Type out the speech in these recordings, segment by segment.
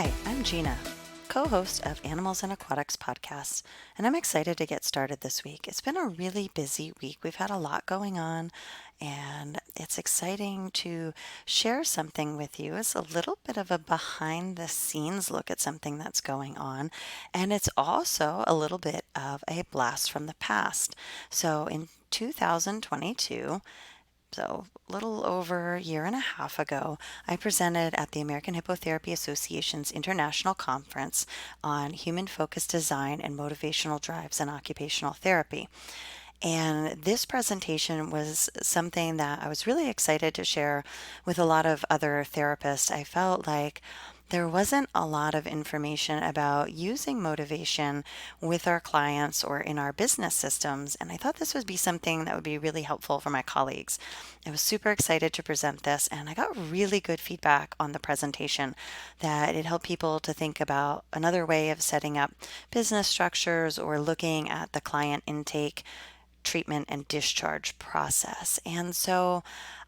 Hi, I'm Gina, co-host of Animals and Aquatics podcast, and I'm excited to get started this week. It's been a really busy week. We've had a lot going on, and it's exciting to share something with you. It's a little bit of a behind the scenes look at something that's going on, and it's also a little bit of a blast from the past. So in 2022, so a little over a year and a half ago, I presented at the American Hippotherapy Association's International Conference on Human Focused Design and Motivational Drives in Occupational Therapy. And this presentation was something that I was really excited to share with a lot of other therapists. I felt like there wasn't a lot of information about using motivation with our clients or in our business systems, and I thought this would be something that would be really helpful for my colleagues. I was super excited to present this, and I got really good feedback on the presentation that it helped people to think about another way of setting up business structures or looking at the client intake, treatment, and discharge process. And so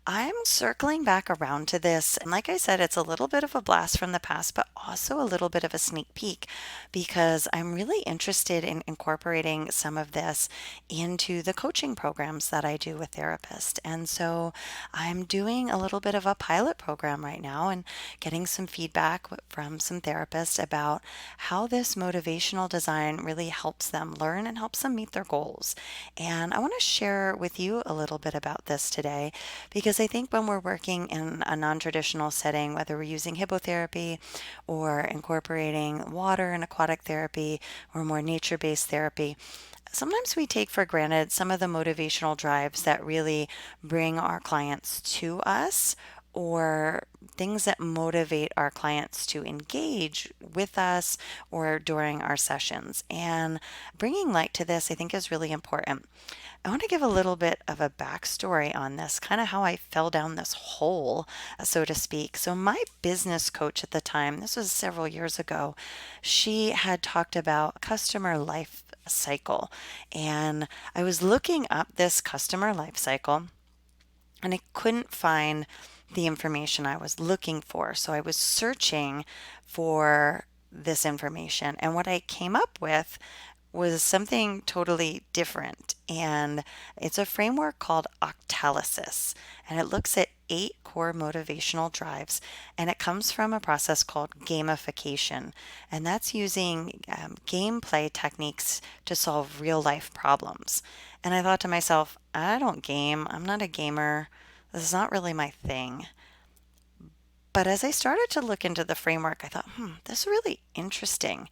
I'm circling back around to this. And like I said, it's a little bit of a blast from the past, but also a little bit of a sneak peek because I'm really interested in incorporating some of this into the coaching programs that I do with therapists. And so I'm doing a little bit of a pilot program right now and getting some feedback from some therapists about how this motivational design really helps them learn and helps them meet their goals. And I want to share with you a little bit about this today because I think when we're working in a non-traditional setting, whether we're using hippotherapy or incorporating water and aquatic therapy or more nature-based therapy, sometimes we take for granted some of the motivational drives that really bring our clients to us or things that motivate our clients to engage with us or during our sessions. And bringing light to this, I think, is really important. I want to give a little bit of a backstory on this, kind of how I fell down this hole, so to speak. So, my business coach at the time, this was several years ago, she had talked about customer life cycle. And I was looking up this customer life cycle and I couldn't find the information I was looking for. So I was searching for this information, and what I came up with was something totally different. And it's a framework called Octalysis, and it looks at 8 core motivational drives, and it comes from a process called gamification, and that's using gameplay techniques to solve real life problems. And I thought to myself, I don't game, I'm not a gamer, this is not really my thing. But as I started to look into the framework, I thought, this is really interesting.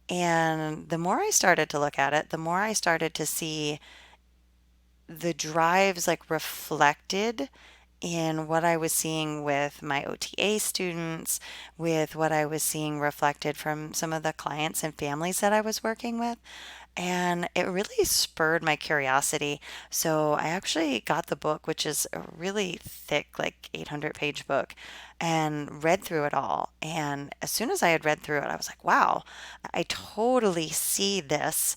And the more I started to look at it, the more I started to see the drives like reflected in what I was seeing with my OTA students, with what I was seeing reflected from some of the clients and families that I was working with. And it really spurred my curiosity. So I actually got the book, which is a really thick, like 800-page book, and read through it all. And as soon as I had read through it, I was like, wow, I totally see this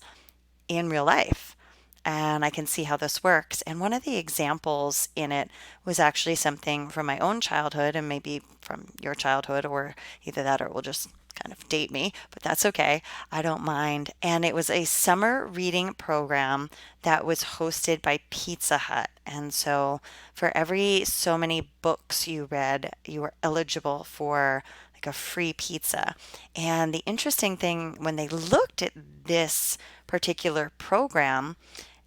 in real life. And I can see how this works. And one of the examples in it was actually something from my own childhood and maybe from your childhood, or either that or it will just kind of date me, but that's okay. I don't mind. And it was a summer reading program that was hosted by Pizza Hut. And so for every so many books you read, you were eligible for like a free pizza. And the interesting thing when they looked at this particular program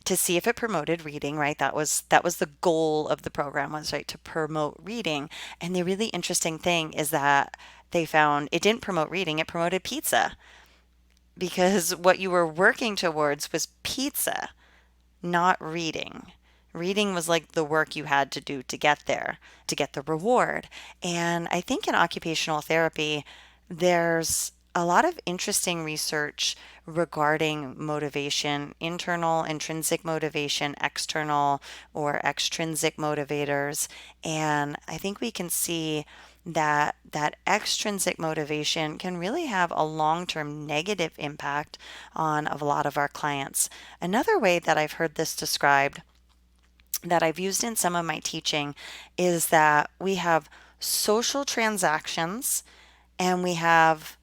to see if it promoted reading, right? That was the goal of the program, was right to promote reading. And the really interesting thing is that they found it didn't promote reading, it promoted pizza, because what you were working towards was pizza, not reading. Reading was like the work you had to do to get there, to get the reward. And I think in occupational therapy, there's a lot of interesting research regarding motivation, internal, intrinsic motivation, external or extrinsic motivators. And I think we can see that extrinsic motivation can really have a long-term negative impact on a lot of our clients. Another way that I've heard this described that I've used in some of my teaching is that we have social transactions and we have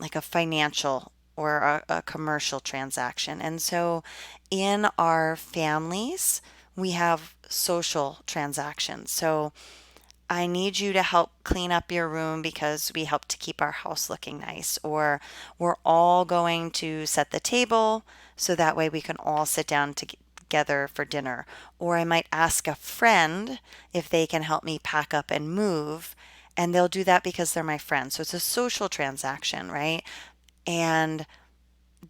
like a financial or a commercial transaction. And so in our families, we have social transactions. So I need you to help clean up your room because we help to keep our house looking nice. Or we're all going to set the table so that way we can all sit down together for dinner. Or I might ask a friend if they can help me pack up and move. And they'll do that because they're my friend. So it's a social transaction, right? And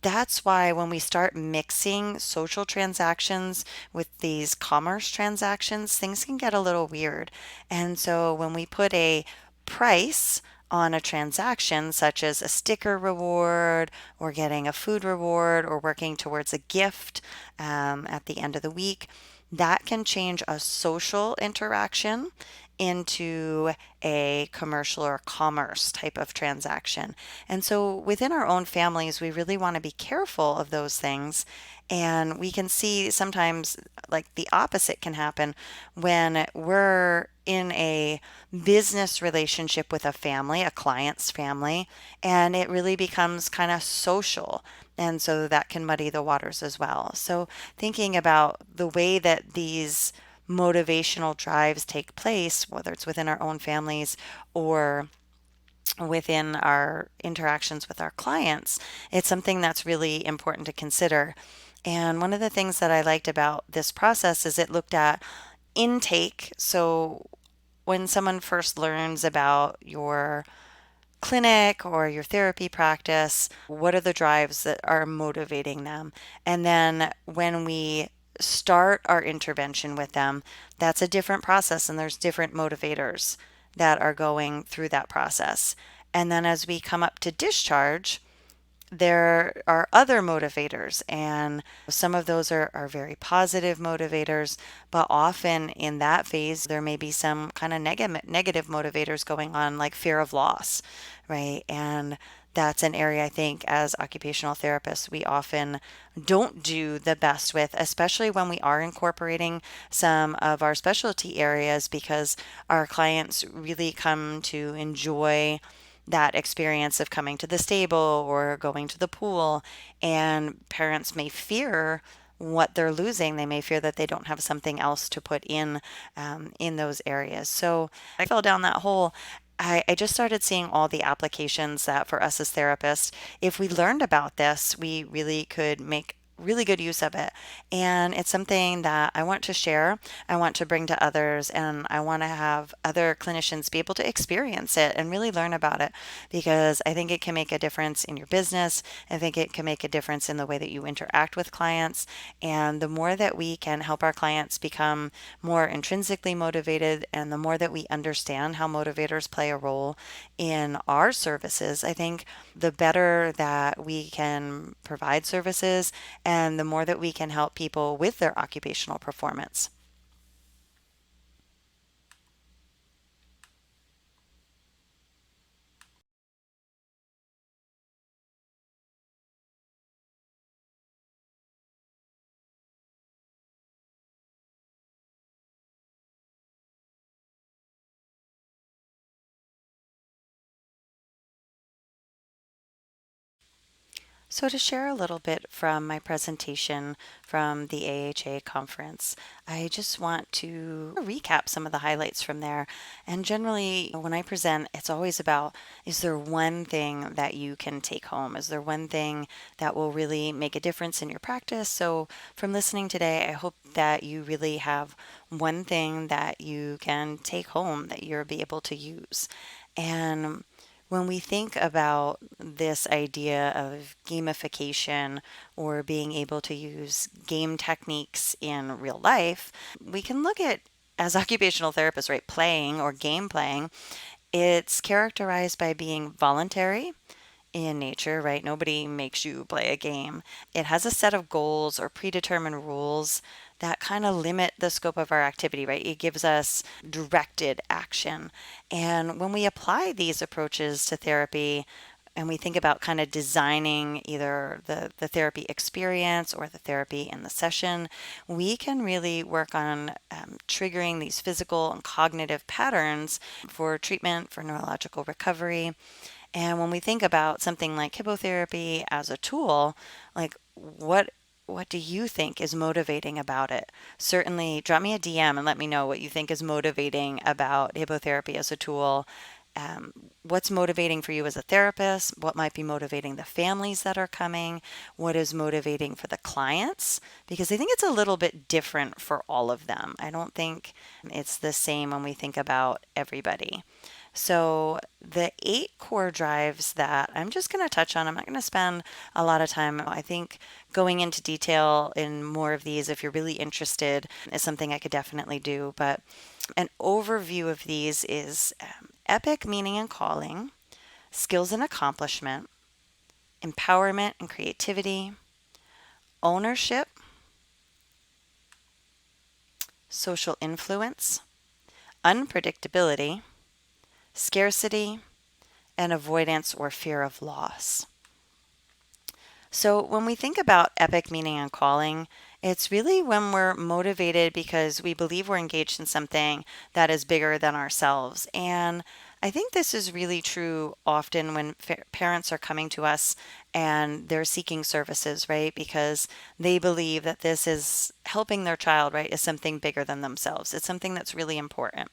that's why when we start mixing social transactions with these commerce transactions, things can get a little weird. And so when we put a price on a transaction, such as a sticker reward, or getting a food reward, or working towards a gift at the end of the week, that can change a social interaction into a commercial or commerce type of transaction. And so within our own families, we really want to be careful of those things. And we can see sometimes like the opposite can happen when we're in a business relationship with a family, a client's family, and it really becomes kind of social. And so that can muddy the waters as well. So thinking about the way that these motivational drives take place, whether it's within our own families or within our interactions with our clients, it's something that's really important to consider. And one of the things that I liked about this process is it looked at intake. So when someone first learns about your clinic or your therapy practice, what are the drives that are motivating them? And then when we start our intervention with them, that's a different process, and there's different motivators that are going through that process. And then as we come up to discharge, there are other motivators, and some of those are very positive motivators, but often in that phase, there may be some kind of negative motivators going on, like fear of loss, right? And that's an area I think as occupational therapists we often don't do the best with, especially when we are incorporating some of our specialty areas, because our clients really come to enjoy that experience of coming to the stable or going to the pool, and parents may fear what they're losing. They may fear that they don't have something else to put in those areas. So I fell down that hole. I just started seeing all the applications that for us as therapists, if we learned about this, we really could make really good use of it. And it's something that I want to share, I want to bring to others, and I want to have other clinicians be able to experience it and really learn about it, because I think it can make a difference in your business. I think it can make a difference in the way that you interact with clients. And the more that we can help our clients become more intrinsically motivated, and the more that we understand how motivators play a role in our services, I think the better that we can provide services and the more that we can help people with their occupational performance. So, to share a little bit from my presentation from the AHA conference, I just want to recap some of the highlights from there. And generally, when I present, it's always about, is there one thing that you can take home? Is there one thing that will really make a difference in your practice? So, from listening today, I hope that you really have one thing that you can take home that you'll be able to use. And when we think about this idea of gamification or being able to use game techniques in real life, we can look at, as occupational therapists, right, playing or game playing, it's characterized by being voluntary in nature, right? Nobody makes you play a game. It has a set of goals or predetermined rules that kind of limit the scope of our activity, right? It gives us directed action. And when we apply these approaches to therapy, and we think about kind of designing either the therapy experience or the therapy in the session, we can really work on triggering these physical and cognitive patterns for treatment, for neurological recovery. And when we think about something like hippotherapy as a tool, like what do you think is motivating about it? Certainly drop me a DM and let me know what you think is motivating about hippotherapy as a tool. What's motivating for you as a therapist? What might be motivating the families that are coming? What is motivating for the clients? Because I think it's a little bit different for all of them. I don't think it's the same when we think about everybody. So, the 8 core drives that I'm just going to touch on, I'm not going to spend a lot of time. I think going into detail in more of these, if you're really interested, is something I could definitely do. But an overview of these is epic meaning and calling, skills and accomplishment, empowerment and creativity, ownership, social influence, unpredictability, scarcity, and avoidance or fear of loss. So, when we think about epic meaning and calling, it's really when we're motivated because we believe we're engaged in something that is bigger than ourselves. And I think this is really true often when parents are coming to us and they're seeking services, right? Because they believe that this is helping their child, right? Is something bigger than themselves. It's something that's really important.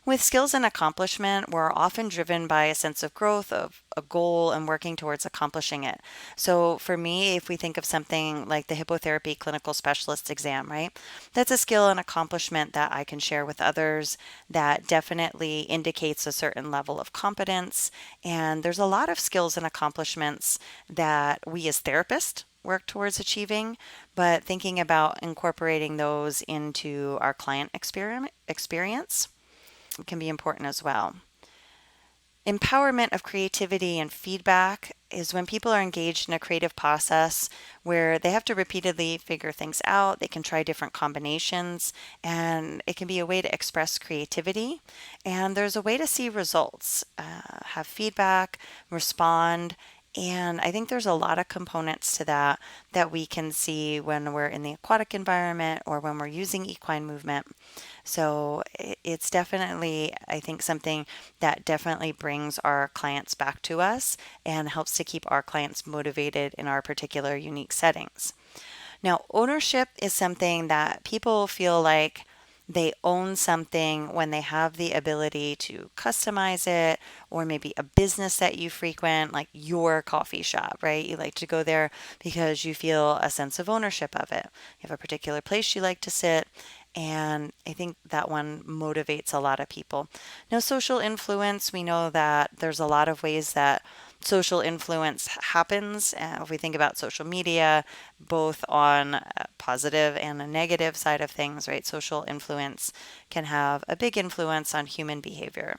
With skills and accomplishment, we're often driven by a sense of growth, of a goal, and working towards accomplishing it. So, for me, if we think of something like the hippotherapy clinical specialist exam, right, that's a skill and accomplishment that I can share with others that definitely indicates a certain level of competence. And there's a lot of skills and accomplishments that we as therapists work towards achieving, but thinking about incorporating those into our client experience can be important as well. Empowerment of creativity and feedback is when people are engaged in a creative process where they have to repeatedly figure things out. They can try different combinations, and it can be a way to express creativity. And there's a way to see results, have feedback, respond. And I think there's a lot of components to that that we can see when we're in the aquatic environment or when we're using equine movement. So it's definitely, I think, something that definitely brings our clients back to us and helps to keep our clients motivated in our particular unique settings. Now, ownership is something that people feel like they own something when they have the ability to customize it, or maybe a business that you frequent, like your coffee shop, right? You like to go there because you feel a sense of ownership of it. You have a particular place you like to sit, and I think that one motivates a lot of people. Now, social influence, we know that there's a lot of ways that social influence happens. If we think about social media, both on a positive and a negative side of things, right? Social influence can have a big influence on human behavior.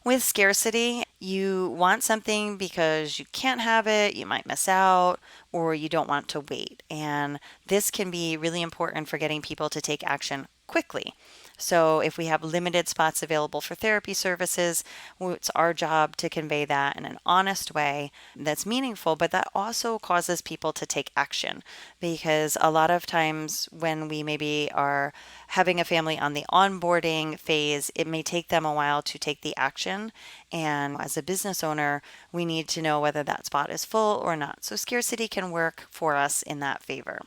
With scarcity, you want something because you can't have it, you might miss out, or you don't want to wait. And this can be really important for getting people to take action quickly. So, if we have limited spots available for therapy services, it's our job to convey that in an honest way that's meaningful, but that also causes people to take action. Because a lot of times when we maybe are having a family on the onboarding phase, it may take them a while to take the action. And as a business owner, we need to know whether that spot is full or not. So, scarcity can work for us in that favor.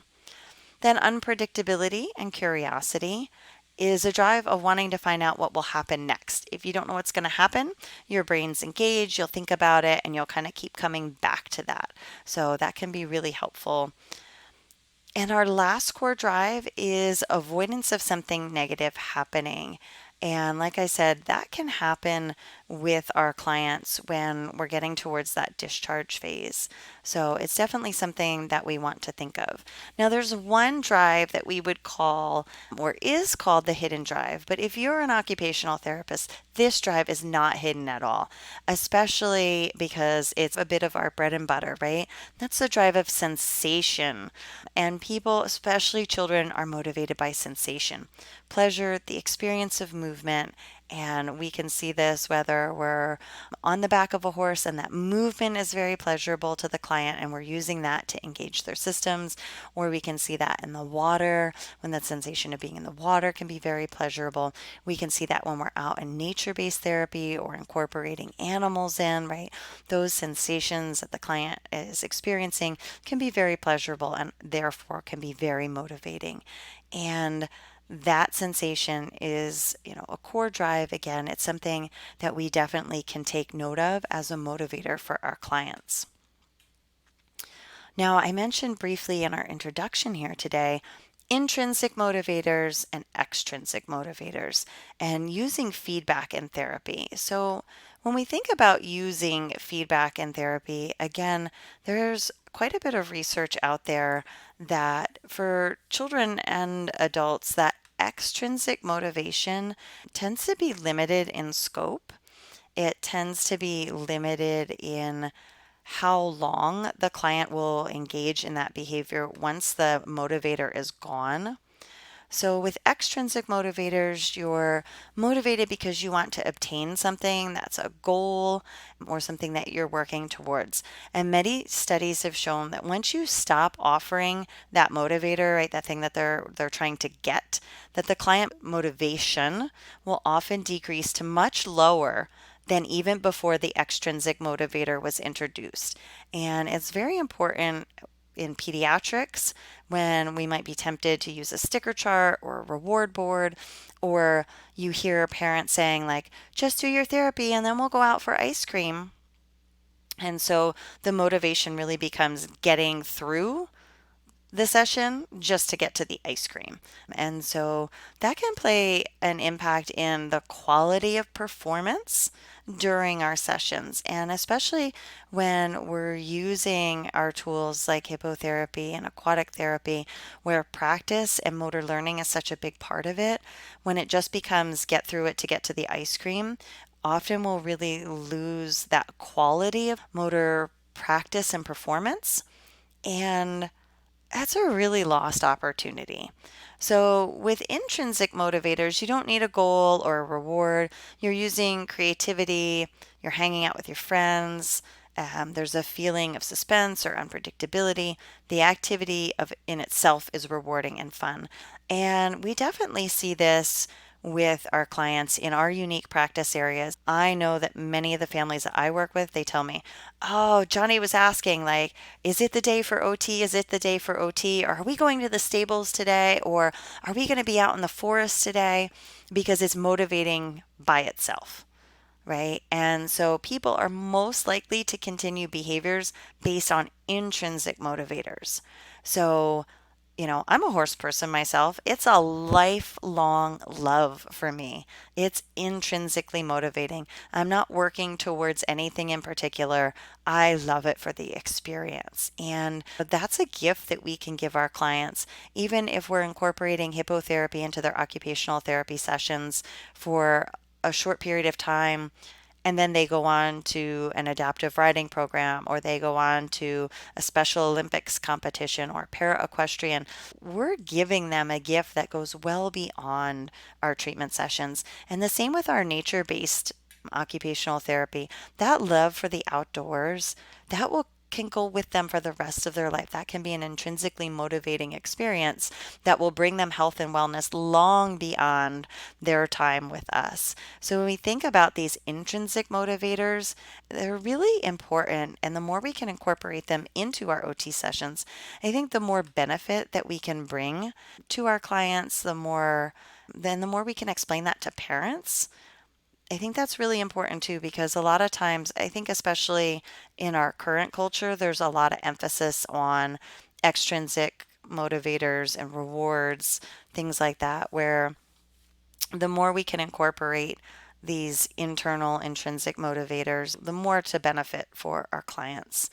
Then, unpredictability and curiosity is a drive of wanting to find out what will happen next. If you don't know what's going to happen, your brain's engaged, you'll think about it, and you'll kind of keep coming back to that. So that can be really helpful. And our last core drive is avoidance of something negative happening. And like I said, that can happen with our clients when we're getting towards that discharge phase. So it's definitely something that we want to think of. Now, there's one drive that we would call, or is called, the hidden drive. But if you're an occupational therapist, this drive is not hidden at all, especially because it's a bit of our bread and butter, right? That's the drive of sensation. And people, especially children, are motivated by sensation, pleasure, the experience of movement, And we can see this whether we're on the back of a horse and that movement is very pleasurable to the client and we're using that to engage their systems, or we can see that in the water when that sensation of being in the water can be very pleasurable. We can see that when we're out in nature-based therapy or incorporating animals in, right? Those sensations that the client is experiencing can be very pleasurable and therefore can be very motivating. And that sensation is, a core drive. Again, it's something that we definitely can take note of as a motivator for our clients. Now, I mentioned briefly in our introduction here today intrinsic motivators and extrinsic motivators and using feedback in therapy. So, when we think about using feedback in therapy, again, there's quite a bit of research out there that for children and adults, that extrinsic motivation tends to be limited in scope. It tends to be limited in how long the client will engage in that behavior once the motivator is gone. So, with extrinsic motivators, you're motivated because you want to obtain something that's a goal or something that you're working towards. And many studies have shown that once you stop offering that motivator, right, that thing that they're trying to get, that the client motivation will often decrease to much lower than even before the extrinsic motivator was introduced. And it's very important in pediatrics when we might be tempted to use a sticker chart or a reward board, or you hear parents saying, like, just do your therapy and then we'll go out for ice cream. And so the motivation really becomes getting through the session just to get to the ice cream. And so that can play an impact in the quality of performance during our sessions. And especially when we're using our tools like hippotherapy and aquatic therapy, where practice and motor learning is such a big part of it, when it just becomes get through it to get to the ice cream, often we'll really lose that quality of motor practice and performance. And that's a really lost opportunity. So, with intrinsic motivators, you don't need a goal or a reward. You're using creativity, you're hanging out with your friends. There's a feeling of suspense or unpredictability. The activity of in itself is rewarding and fun. And we definitely see this with our clients in our unique practice areas. I know that many of the families that I work with, they tell me, "Oh, Johnny was asking, like, is it the day for OT? Is it the day for OT? Or are we going to the stables today? Or are we going to be out in the forest today?" Because it's motivating by itself, right? And so people are most likely to continue behaviors based on intrinsic motivators. So, I'm a horse person myself. It's a lifelong love for me. It's intrinsically motivating. I'm not working towards anything in particular. I love it for the experience. And that's a gift that we can give our clients, even if we're incorporating hippotherapy into their occupational therapy sessions for a short period of time, and then they go on to an adaptive riding program or they go on to a Special Olympics competition or para equestrian. We're giving them a gift that goes well beyond our treatment sessions. And the same with our nature based occupational therapy. That love for the outdoors, that will can go with them for the rest of their life. That can be an intrinsically motivating experience that will bring them health and wellness long beyond their time with us. So when we think about these intrinsic motivators, they're really important. And the more we can incorporate them into our OT sessions, I think the more benefit that we can bring to our clients, the more we can explain that to parents. I think that's really important too, because a lot of times, I think especially in our current culture, there's a lot of emphasis on extrinsic motivators and rewards, things like that, where the more we can incorporate these internal intrinsic motivators, the more to benefit for our clients.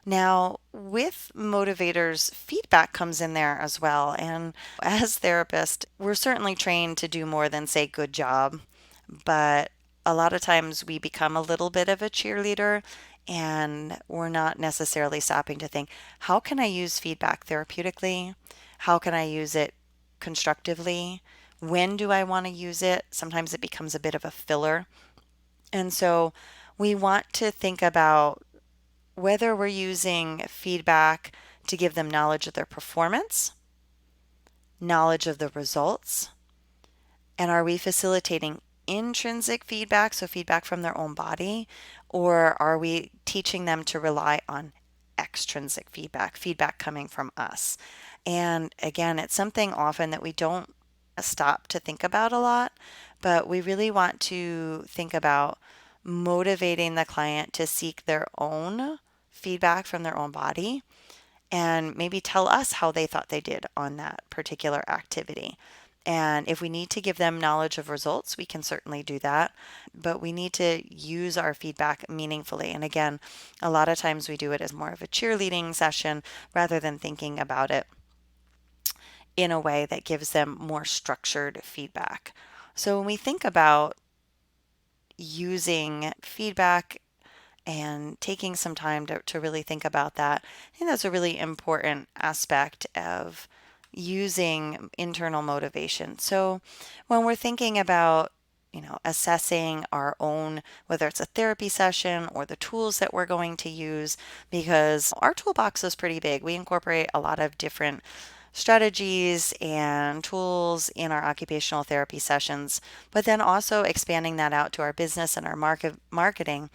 Now, with motivators, feedback comes in there as well. And as therapists, we're certainly trained to do more than say good job, but a lot of times we become a little bit of a cheerleader and we're not necessarily stopping to think, how can I use feedback therapeutically? How can I use it constructively? When do I want to use it? Sometimes it becomes a bit of a filler. And so we want to think about whether we're using feedback to give them knowledge of their performance, knowledge of the results, and are we facilitating intrinsic feedback, so feedback from their own body, or are we teaching them to rely on extrinsic feedback, feedback coming from us? And again, it's something often that we don't stop to think about a lot, but we really want to think about motivating the client to seek their own feedback from their own body and maybe tell us how they thought they did on that particular activity. And if we need to give them knowledge of results, we can certainly do that. But we need to use our feedback meaningfully. And again, a lot of times we do it as more of a cheerleading session rather than thinking about it in a way that gives them more structured feedback. So when we think about using feedback and taking some time to really think about that, I think that's a really important aspect of using internal motivation. So when we're thinking about assessing our own, whether it's a therapy session or the tools that we're going to use, because our toolbox is pretty big. We incorporate a lot of different strategies and tools in our occupational therapy sessions, but then also expanding that out to our business and our marketing.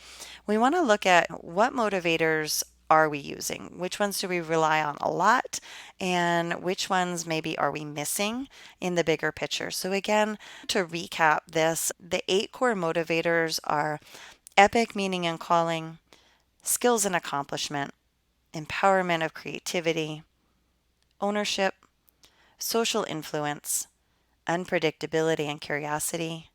We want to look at what motivators are we using? Which ones do we rely on a lot? And which ones maybe are we missing in the bigger picture? So, again, to recap this, the 8 core motivators are epic meaning and calling, skills and accomplishment, empowerment of creativity, ownership, social influence, unpredictability and curiosity,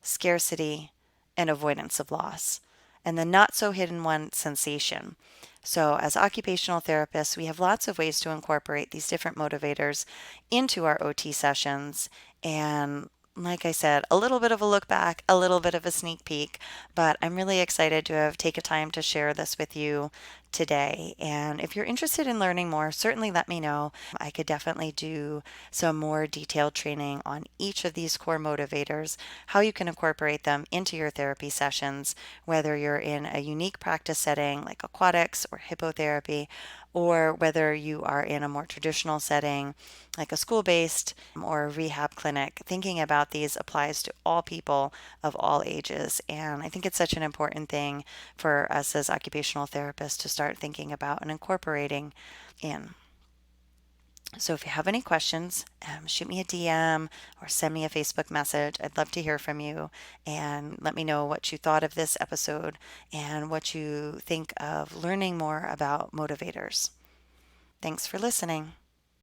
scarcity, and avoidance of loss. And the not so hidden one, sensation. So, as occupational therapists, we have lots of ways to incorporate these different motivators into our OT sessions. And like I said, a little bit of a look back, a little bit of a sneak peek, but I'm really excited to have taken time to share this with you today. And if you're interested in learning more, certainly let me know. I could definitely do some more detailed training on each of these core motivators, how you can incorporate them into your therapy sessions, whether you're in a unique practice setting like aquatics or hippotherapy, or whether you are in a more traditional setting like a school based or a rehab clinic. Thinking about these applies to all people of all ages. And I think it's such an important thing for us as occupational therapists to start thinking about and incorporating in. So if you have any questions, shoot me a DM or send me a Facebook message. I'd love to hear from you and let me know what you thought of this episode and what you think of learning more about motivators. Thanks for listening.